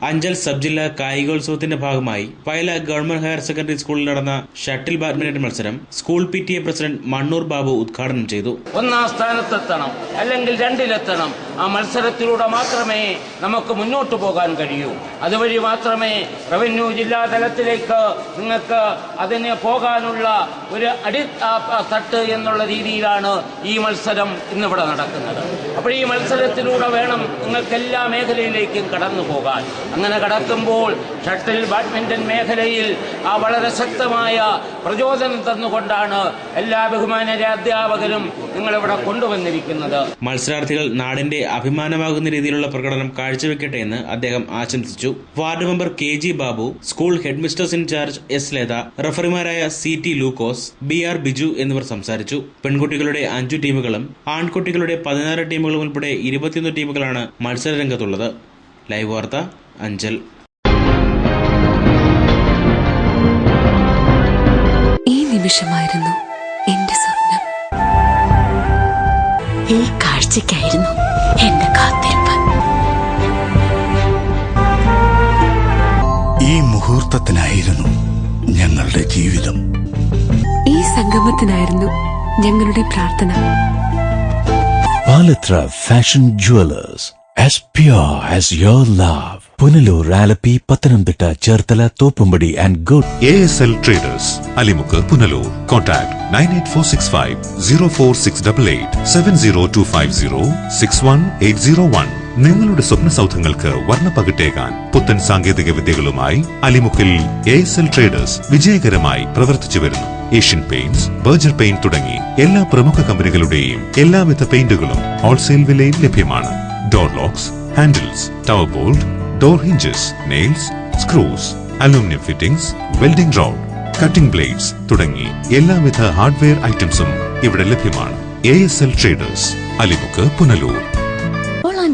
അഞ്ചൽ സബ് ജില്ലാ കായികോത്സവത്തിന്റെ ഭാഗമായി വയല ഗവൺമെന്റ് ഹയർ സെക്കൻഡറി സ്കൂളിൽ നടന്ന ഷട്ടിൽ ബാഡ്മിന്റൺ മത്സരം school PTA president Mannur Babu ഉദ്ഘാടനം ചെയ്തു. 1ാം സ്ഥാനത്തെത്തണം, അല്ലെങ്കിൽ 2ലെത്തണം. ആ മത്സരത്തിലൂടെ മാത്രമേ നമുക്ക് മുന്നോട്ട് പോകാൻ കഴിയൂ. അതുവഴി മാത്രമേ റവന്യൂ ജില്ലാ തലത്തിലേക്ക് നിങ്ങൾക്ക് അതിന് പോകാനുള്ള ഒരു തട്ട് എന്നുള്ള രീതിയിലാണ് ഈ മത്സരം ഇന്നിവിടെ നടക്കുന്നത്. അപ്പോൾ ഈ മത്സരത്തിലൂടെ വേണം നിങ്ങൾക്ക് എല്ലാ മേഖലയിലേക്കും കടന്നു പോകാൻ. അങ്ങനെ കടക്കുമ്പോൾ ഷട്ടിൽ ബാഡ്മിന്റൺ മേഖലയിൽ ആ വളരെ ശക്തമായ പ്രചോദനം തന്നുകൊണ്ടാണ് എല്ലാ ബഹുമാനരായ അധ്യാപകരും നിങ്ങളിവിടെ കൊണ്ടുവന്നിരിക്കുന്നത്. മത്സരാർത്ഥികൾ നാടിന്റെ അഭിമാനമാകുന്ന രീതിയിലുള്ള പ്രകടനം കാഴ്ചവെക്കട്ടെ എന്ന് അദ്ദേഹം ആശംസിച്ചു. Ward member KG Babu, school head mistress incharge S. Latha, റഫറിമാരായ CT ലൂക്കോസ്, BR ബിജു എന്നിവർ സംസാരിച്ചു. പെൺകുട്ടികളുടെ 5 ടീമുകളും ആൺകുട്ടികളുടെ 16 ടീമുകളും ഉൾപ്പെടെ 21 ടീമുകളാണ് മത്സരരംഗത്തുള്ളത്. ലൈവ് വാർത്ത, അഞ്ചൽ. നിമിഷമായിരുന്നു എന്റെ സ്വപ്നം. ഈ കാഴ്ചയ്ക്കായിരുന്നു എന്റെ കാത്തിരിപ്പ്. ഈ മുഹൂർത്തത്തിനായിരുന്നു ഞങ്ങളുടെ ജീവിതം. ഈ സംഗമത്തിനായിരുന്നു ഞങ്ങളുടെ പ്രാർത്ഥന. Palathra fashion jewellers, as pure as your love. Punalur, Alleppey, Pathanamthitta, Cherthala, Thoppumpady and good. ASL Traders, Alimukku, Punalur. Contact 98465 04688 70250 61801. നിങ്ങളുടെ സ്വപ്ന സൗധങ്ങൾക്ക് വർണ്ണപ്പകിട്ടേകാൻ പുത്തൻ സാങ്കേതിക വിദ്യകളുമായി അലിമുക്കിൽ ASL Traders വിജയകരമായി പ്രവർത്തിച്ചു വരുന്നു. ഏഷ്യൻ പെയിന്റ്സ്, ബർജർ പെയിന്റ് തുടങ്ങി എല്ലാ പ്രമുഖ കമ്പനികളുടെയും എല്ലാവിധ പെയിന്റുകളും ഹോൾസെയിൽ വിലയിൽ ലഭ്യമാണ്. Door locks, handles, tower bolt, door hinges, nails, screws, aluminium fittings, welding road, cutting blades തുടങ്ങി എല്ലാവിധ ഹാർഡ്വെയർ ഐറ്റംസും ഇവിടെ ലഭ്യമാണ്. ASL Traders, Alimukku, Punalur.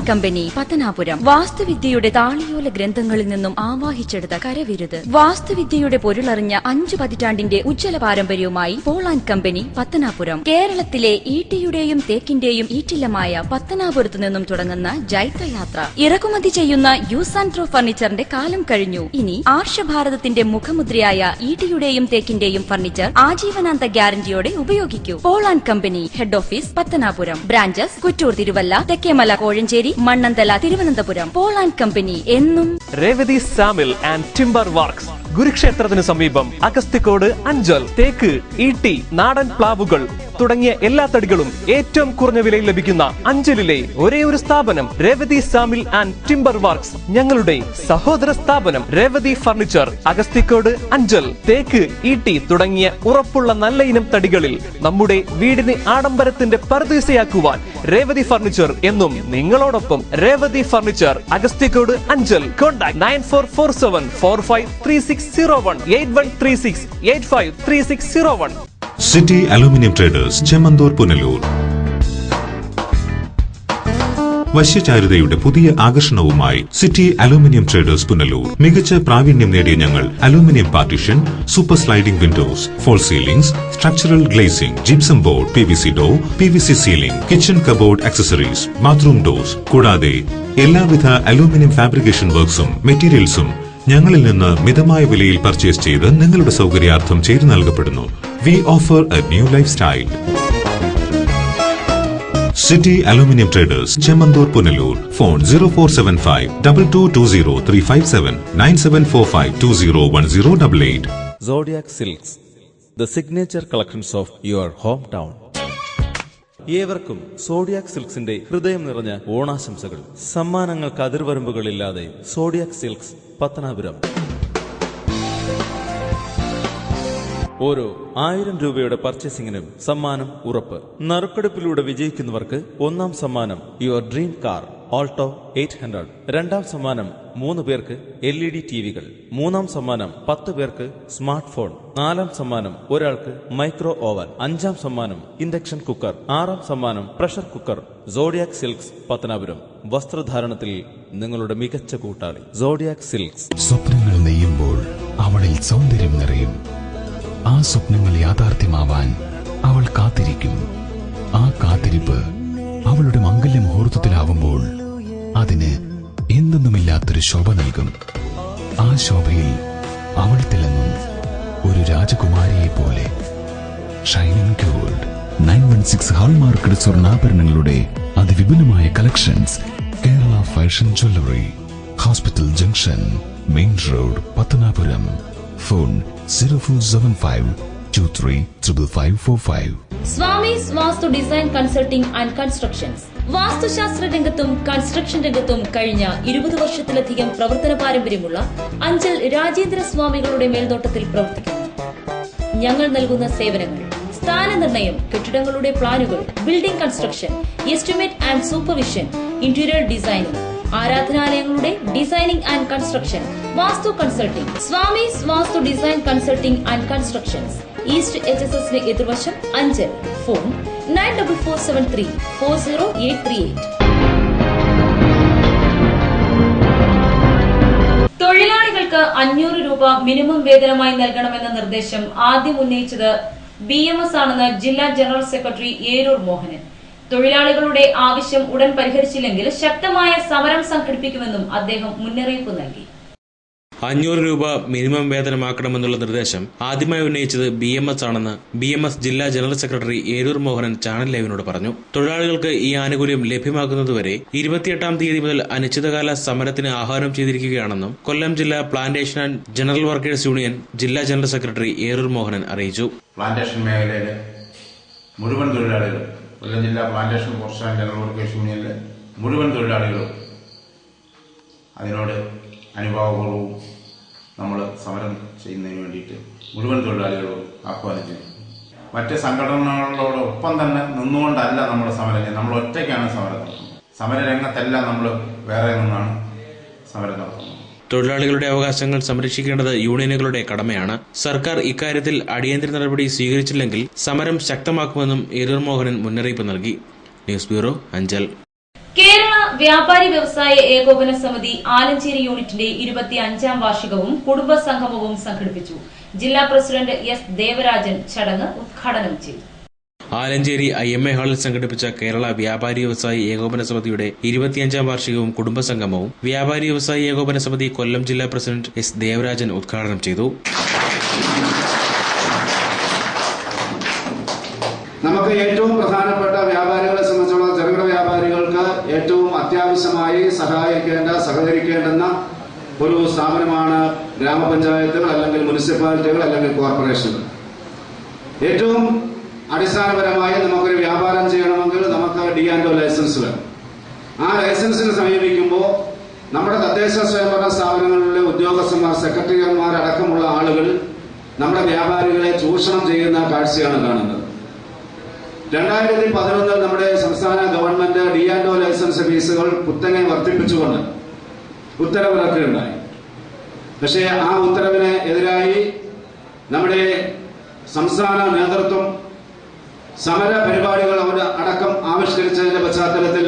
Company, Pathanapuram. വാസ്തുവിദ്യയുടെ താളിയോല ഗ്രന്ഥങ്ങളിൽ നിന്നും ആവാഹിച്ചെടുത്ത കരവിരുത്. വാസ്തുവിദ്യയുടെ പൊരുളറിഞ്ഞ 5 പതിറ്റാണ്ടിന്റെ ഉജ്ജ്വല പാരമ്പര്യവുമായി പോൾ ആൻഡ് കമ്പനി, പത്തനാപുരം. കേരളത്തിലെ ഈട്ടിയുടെയും തേക്കിന്റെയും ഈറ്റില്ലമായ പത്തനാപുരത്തു നിന്നും തുടങ്ങുന്ന ജൈത്രയാത്ര. ഇറക്കുമതി ചെയ്യുന്ന യൂസ് ആൻഡ് ത്രോ ഫർണിച്ചറിന്റെ കാലം കഴിഞ്ഞു. ഇനി ആർഷഭാരതത്തിന്റെ മുഖമുദ്രയായ ഈട്ടിയുടെയും തേക്കിന്റെയും ഫർണിച്ചർ ആജീവനാന്ത ഗ്യാരണ്ടിയോടെ ഉപയോഗിക്കൂ. Paul and company, head office Pathanapuram, branches Kuttoor, Thiruvalla, Thekkemala, Kozhencherry, Mannanthala, Thiruvananthapuram. Paul and company എന്നും Revathi sawmill and timber works, ഗുരുക്ഷേത്രത്തിന് സമീപം, അഗസ്തിക്കോട്, അഞ്ചൽ. തേക്ക്, ഈട്ടി, നാടൻ പ്ലാവുകൾ തുടങ്ങിയ എല്ലാ തടികളും ഏറ്റവും കുറഞ്ഞ വിലയിൽ ലഭിക്കുന്ന അഞ്ചലിലെ ഒരേ ഒരു സ്ഥാപനം Revathi sawmill and timber works. ഞങ്ങളുടെ സഹോദര സ്ഥാപനം രേവതി ഫർണിച്ചർ, അഗസ്തിക്കോട്, അഞ്ചൽ. തേക്ക്, ഈട്ടി തുടങ്ങിയ ഉറപ്പുള്ള നല്ല ഇനം തടികളിൽ നമ്മുടെ വീടിന് ആഡംബരത്തിന്റെ പർദീസയാക്കുവാൻ രേവതി ഫർണിച്ചർ എന്നും നിങ്ങളോടൊപ്പം. Revathi furniture, Agasthikode, Anchal. Contact 9447453601 8136853601. City aluminium traders, Chemmanthoor, Punalur. വശ്യചാരുതയുടെ പുതിയ ആകർഷണവുമായി സിറ്റി അലൂമിനിയം ട്രേഡേഴ്സ്, പുനലൂർ. മികച്ച പ്രാവീണ്യം നേടിയ ഞങ്ങൾ aluminium partition, super sliding windows, fall ceilings, structural glazing, gypsum board, PVC door, PVC ceiling, kitchen cupboard accessories, bathroom doors കൂടാതെ എല്ലാവിധ അലൂമിനിയം ഫാബ്രിക്കേഷൻ വർക്ക്സും മെറ്റീരിയൽസും ഞങ്ങളിൽ നിന്ന് മിതമായ വിലയിൽ പർച്ചേസ് ചെയ്ത് നിങ്ങളുടെ സൗകര്യാർത്ഥം ചെയ്തു നൽകപ്പെടുന്നു. We offer a new lifestyle. City Aluminium Traders, Chemmanthur, Punalur. Phone 0475 2220 357 9745 201088. Zodiac Silks, the signature collections of your hometown. ഏവർക്കും സോഡിയാക് സിൽക്സിന്റെ ഹൃദയം നിറഞ്ഞ ഓണാശംസകൾ. സമ്മാനങ്ങൾക്ക് അതിർവരമ്പുകളില്ലാതെ സോഡിയാക് സിൽക്സ്, പത്തനാപുരം. ഓരോ 1000 രൂപയുടെ പർച്ചേസിംഗിനും സമ്മാനം ഉറപ്പ്. നറുക്കെടുപ്പിലൂടെ വിജയിക്കുന്നവർക്ക് 1ാം സമ്മാനം യുവർ ഡ്രീം കാർ ഓൾട്ടോ 800. 2ാം സമ്മാനം 3 പേർക്ക് LED ടിവികൾ. 3ാം സമ്മാനം 10 പേർക്ക് സ്മാർട്ട് ഫോൺ. 4ാം സമ്മാനം ഒരാൾക്ക് മൈക്രോ ഓവൻ. 5ാം സമ്മാനം ഇൻഡക്ഷൻ കുക്കർ. 6ാം സമ്മാനം pressure cooker. Zodiac silks, Pathanapuram. വസ്ത്രധാരണത്തിൽ നിങ്ങളുടെ മികച്ച കൂട്ടാളി സോഡിയാക് സിൽക്സ്. സ്വപ്നങ്ങൾ നെയ്യുമ്പോൾ അവളിൽ സൗന്ദര്യം നിറയും. ആ സ്വപ്നങ്ങൾ യാഥാർത്ഥ്യമാവാൻ അവൾ കാത്തിരിക്കും. ആ കാത്തിരിപ്പ് അവളുടെ മംഗല്യ മുഹൂർത്തത്തിലാവുമ്പോൾ അതിന് എന്തെന്നുമില്ലാത്തൊരു ശോഭ നൽകും. ആ ശോഭയിൽ അവൾ തിളങ്ങും ഒരു രാജകുമാരിയെ പോലെ. ഷൈനിങ് ഗോൾഡ് 916 ഹാൾമാർക്കഡ് സ്വർണ്ണാഭരണങ്ങളുടെ അതിവിപുലമായ collections. Kerala fashion jewellery, hospital junction, main road, Pathanapuram. Phone 0475 235545. Swamis vastu design consulting and constructions. വാസ്തുശാസ്ത്ര രംഗത്തും കൺസ്ട്രക്ഷൻ രംഗത്തും കഴിഞ്ഞ 20 വർഷത്തിലധികം പ്രവർത്തന പാരമ്പര്യമുള്ള അഞ്ചൽ രാജേന്ദ്ര സ്വാമികളുടെ മേൽനോട്ടത്തിൽ പ്രവർത്തിക്കുന്നു. ഞങ്ങൾ നൽകുന്ന സേവനങ്ങൾ: സ്ഥാനനിർണയം, കെട്ടിടങ്ങളുടെ പ്ലാനുകൾ, building construction, estimate and supervision, interior designing, ആരാധനാലയങ്ങളുടെ designing and construction, vastu consulting. Swamis vastu design consulting and constructions, east HSS എതിർവശം, അഞ്ചൽ. ഫോൺ 94473 40838. തൊഴിലാളികൾക്ക് 500 രൂപ മിനിമം വേതനമായി നൽകണമെന്ന നിർദ്ദേശം ആദ്യം ഉന്നയിച്ചത് BMS ആണെന്ന് ജില്ലാ ജനറൽ സെക്രട്ടറി ഏരൂർ മോഹനൻ. തൊഴിലാളികളുടെ ആവശ്യം ഉടൻ പരിഹരിച്ചില്ലെങ്കിൽ ശക്തമായ സമരം സംഘടിപ്പിക്കുമെന്നും അദ്ദേഹം മുന്നറിയിപ്പ് നൽകി. 500 രൂപ മിനിമം വേതനമാക്കണമെന്നുള്ള നിർദ്ദേശം ആദ്യമായി ഉന്നയിച്ചത് BMS ആണെന്ന് BMS ജില്ലാ general secretary Eroor Mohanan channel ലൈവിനോട് പറഞ്ഞു. തൊഴിലാളികൾക്ക് ഈ ആനുകൂല്യം ലഭ്യമാക്കുന്നതുവരെ 28-ാം തീയതി മുതൽ അനിശ്ചിതകാല സമരത്തിന് ആഹ്വാനം ചെയ്തിരിക്കുകയാണെന്നും കൊല്ലം ജില്ലാ plantation and general workers union ജില്ലാ ജനറൽ സെക്രട്ടറി ഏരൂർ മോഹനൻ അറിയിച്ചു. പ്ലാന്റേഷൻ മേഖലയിലെ മുഴുവൻ തൊഴിലാളികളും, കൊല്ലം ജില്ലാ plantation forest and general workers യൂണിയനിലെ മുഴുവൻ തൊഴിലാളികളും അതിനോട് അനുഭാവപൂർവ്വവും നമ്മൾ സമരം ചെയ്യുന്നതിന് വേണ്ടിയിട്ട് മുഴുവൻ തൊഴിലാളികളും ആഹ്വാനം ചെയ്തു. മറ്റ് സംഘടനകളോടൊപ്പം തന്നെ നിന്നുകൊണ്ടല്ല നമ്മൾ സമരം ചെയ്യുന്നത്. നമ്മൾ ഒറ്റയ്ക്കാണ് സമരം നടത്തുന്നത്. സമരരംഗത്തല്ല നമ്മൾ വേറെ നിന്നാണ് സമരം നടത്തുന്നത്. തൊഴിലാളികളുടെ അവകാശങ്ങൾ സംരക്ഷിക്കേണ്ടത് യൂണിയനുകളുടെ കടമയാണ്. സർക്കാർ ഇക്കാര്യത്തിൽ അടിയന്തര നടപടി സ്വീകരിച്ചില്ലെങ്കിൽ സമരം ശക്തമാക്കുമെന്നും ഏരൂർ മോഹനൻ മുന്നറിയിപ്പ് നൽകി. News bureau, Anchal. കേരള വ്യാപാരി വ്യവസായ ഏകോപന സമിതി ആലഞ്ചേരി യൂണിറ്റിന്റെ 25-ാം വാർഷികവും കുടുംബ സംഗമവും സംഘടിപ്പിച്ചു. ജില്ലാ പ്രസിഡന്റ് S. ദേവരാജൻ ചടങ്ങ് ഉദ്ഘാടനം ചെയ്തു. ആലഞ്ചേരി IMA ഹാളിൽ സംഘടിപ്പിച്ച കേരള വ്യാപാരി വ്യവസായി ഏകോപന സമിതിയുടെ 25-ാം വാർഷികവും കുടുംബ സംഗമവും വ്യാപാരി വ്യവസായി ഏകോപന സമിതി കൊല്ലം ജില്ലാ പ്രസിഡന്റ് S. ദേവരാജൻ ഉദ്ഘാടനം ചെയ്തു. നമുക്ക് ഏറ്റവും പ്രധാനപ്പെട്ട വ്യാപാരികളെ സംബന്ധിച്ചുള്ള ചെറുകിട വ്യാപാരികൾക്ക് ഏറ്റവും അത്യാവശ്യമായി സഹകരിക്കേണ്ടുന്ന ഒരു സ്ഥാപനമാണ് ഗ്രാമപഞ്ചായത്തുകൾ, അല്ലെങ്കിൽ മുനിസിപ്പാലിറ്റികൾ, അല്ലെങ്കിൽ കോർപ്പറേഷനുകൾ. ഏറ്റവും അടിസ്ഥാനപരമായി നമുക്കൊരു വ്യാപാരം ചെയ്യണമെങ്കിൽ നമുക്ക് D&O ലൈസൻസ് വേണം. ആ ലൈസൻസിന് സമീപിക്കുമ്പോൾ നമ്മുടെ തദ്ദേശ സ്വയംഭരണ സ്ഥാപനങ്ങളിലെ ഉദ്യോഗസ്ഥന്മാർ, സെക്രട്ടറിമാർ അടക്കമുള്ള ആളുകൾ നമ്മുടെ വ്യാപാരികളെ ചൂഷണം ചെയ്യുന്ന കാഴ്ചയാണ് കാണുന്നത്. 2011 നമ്മുടെ സംസ്ഥാന ഗവൺമെന്റ് D&O ലൈസൻസ് ഫീസുകൾ കുത്തനെ വർദ്ധിപ്പിച്ചുകൊണ്ട് ഉത്തരവിറക്കുകയുണ്ടായി. പക്ഷേ ആ ഉത്തരവിന് എതിരായി നമ്മുടെ സംസ്ഥാന നേതൃത്വം സമര പരിപാടികൾ അടക്കം ആവിഷ്കരിച്ചതിന്റെ പശ്ചാത്തലത്തിൽ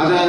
അത്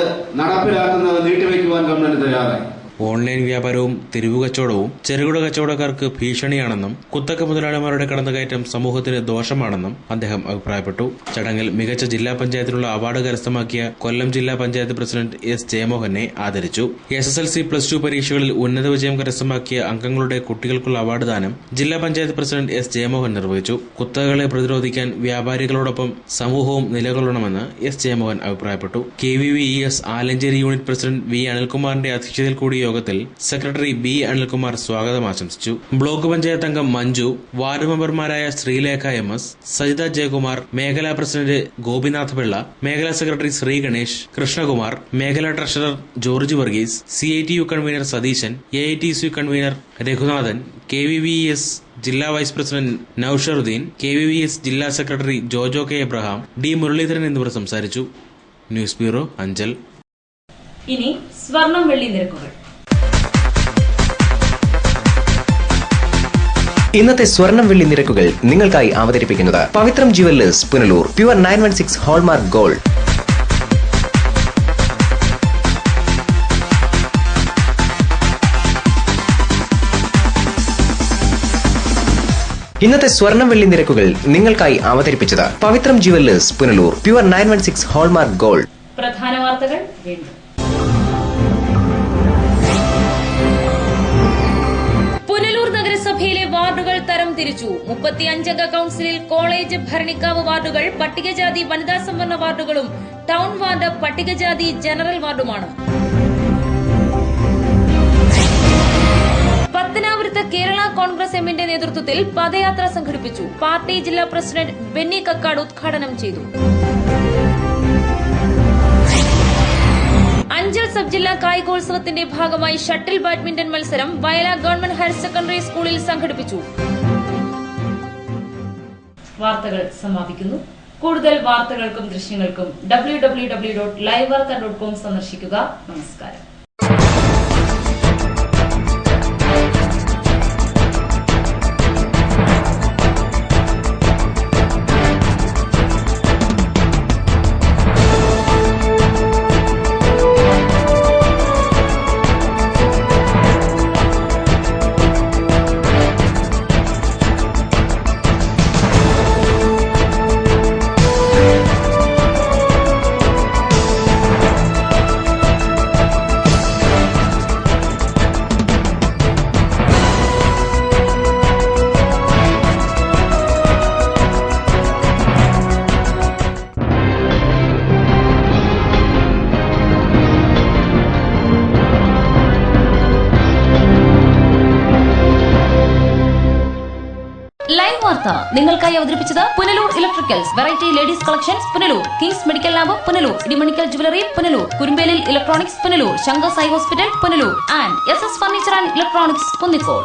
നടപ്പിലാക്കുന്നത് നീട്ടിവെക്കുവാൻ ഗവൺമെന്റ് തയ്യാറായി. ഓൺലൈൻ വ്യാപാരവും തെരുവു കച്ചവടവും ചെറുകിട കച്ചവടക്കാർക്ക് ഭീഷണിയാണെന്നും കുത്തക മുതലാളിമാരുടെ കടന്നുകയറ്റം സമൂഹത്തിന് ദോഷമാണെന്നും അദ്ദേഹം അഭിപ്രായപ്പെട്ടു. ചടങ്ങിൽ മികച്ച ജില്ലാ പഞ്ചായത്തിനുള്ള അവാർഡ് കരസ്ഥമാക്കിയ കൊല്ലം ജില്ലാ പഞ്ചായത്ത് പ്രസിഡന്റ് S. ജയമോഹനെ ആദരിച്ചു. SSLC +2 പരീക്ഷകളിൽ ഉന്നത വിജയം കരസ്ഥമാക്കിയ അംഗങ്ങളുടെ കുട്ടികൾക്കുള്ള അവാർഡ് ദാനം ജില്ലാ പഞ്ചായത്ത് പ്രസിഡന്റ് S. ജയമോഹൻ നിർവഹിച്ചു. കുത്തകകളെ പ്രതിരോധിക്കാൻ വ്യാപാരികളോടൊപ്പം സമൂഹവും നിലകൊള്ളണമെന്ന് S. ജയമോഹൻ അഭിപ്രായപ്പെട്ടു. KVVES Alencherry unit president V. അനിൽകുമാറിന്റെ അധ്യക്ഷതയിൽ കൂടി യോഗത്തിൽ സെക്രട്ടറി B. അനിൽകുമാർ സ്വാഗതം ആശംസിച്ചു. ബ്ലോക്ക് പഞ്ചായത്ത് അംഗം മഞ്ജു, വാർഡ് മെമ്പർമാരായ ശ്രീലേഖ MS, സജിത ജയകുമാർ, മേഖലാ പ്രസിഡന്റ് ഗോപിനാഥ് പിള്ള, മേഖലാ സെക്രട്ടറി ശ്രീ ഗണേഷ്, കൃഷ്ണകുമാർ, മേഖലാ treasurer George Varghese, CITU convener Satheesan, AITC convener Raghunathan, KVVES ജില്ലാ വൈസ് പ്രസിഡന്റ് നൌഷറുദ്ദീൻ, KVVES ജില്ലാ secretary Jojo K. Abraham, D. Muraleedharan എന്നിവർ സംസാരിച്ചു. News bureau, Anchal. ഇനി സ്വർണം വെള്ളി നിരക്കുകൾ. ഇന്നത്തെ സ്വർണം വെള്ളി നിരക്കുകൾ നിങ്ങൾക്കായി അവതരിപ്പിക്കുന്നത് Pavithram jewellers Punalur. Pure 916 hallmark gold. ഇന്നത്തെ സ്വർണം വെള്ളി നിരക്കുകൾ നിങ്ങൾക്കായി അവതരിപ്പിച്ചത് Pavithram jewellers Punalur. Pure 916 hallmark gold. പ്രധാന വാർത്തകൾ വീണ്ടും. പുനലൂർ നഗരസഭയിലെ വാർഡുകൾ തരം തിരിച്ചു. 35-അംഗ കൌൺസിലിൽ കോളേജ് ഭരണിക്കാവ് വാർഡുകൾ പട്ടികജാതി വനിതാ സംവരണ വാർഡുകളും ടൌൺ വാർഡ് പട്ടികജാതി ജനറൽ വാർഡുമാണ്. പത്തനാപുരത്ത് കേരള കോൺഗ്രസ് എമ്മിന്റെ നേതൃത്വത്തിൽ പദയാത്ര സംഘടിപ്പിച്ചു. പാർട്ടി ജില്ലാ പ്രസിഡന്റ് ബെന്നി കക്കാട് ഉദ്ഘാടനം ചെയ്തു. അഞ്ചൽ സബ് ജില്ലാ കായികോത്സവത്തിന്റെ ഭാഗമായി ഷട്ടിൽ ബാഡ്മിന്റൺ മത്സരം വയല ഗവൺമെന്റ് ഹയർ സെക്കൻഡറി സ്കൂളിൽ സംഘടിപ്പിച്ചു. വാർത്തകൾ സമാപിക്കുന്നു. കൂടുതൽ വാർത്തകൾക്കും ദൃശ്യങ്ങൾക്കും www.livevarta.com സന്ദർശിക്കുക. നമസ്കാരം. ലൈവ് വാർത്ത നിങ്ങൾക്കായി അവതരിപ്പിച്ചത് Punalur electricals, variety ladies collections Punalur, kings medical lab Punalur, Edimanickal jewellery Punalur, Kurumbelil electronics Punalur, Shankar Sai hospital Punalur and SS furniture and electronics Kunnicode.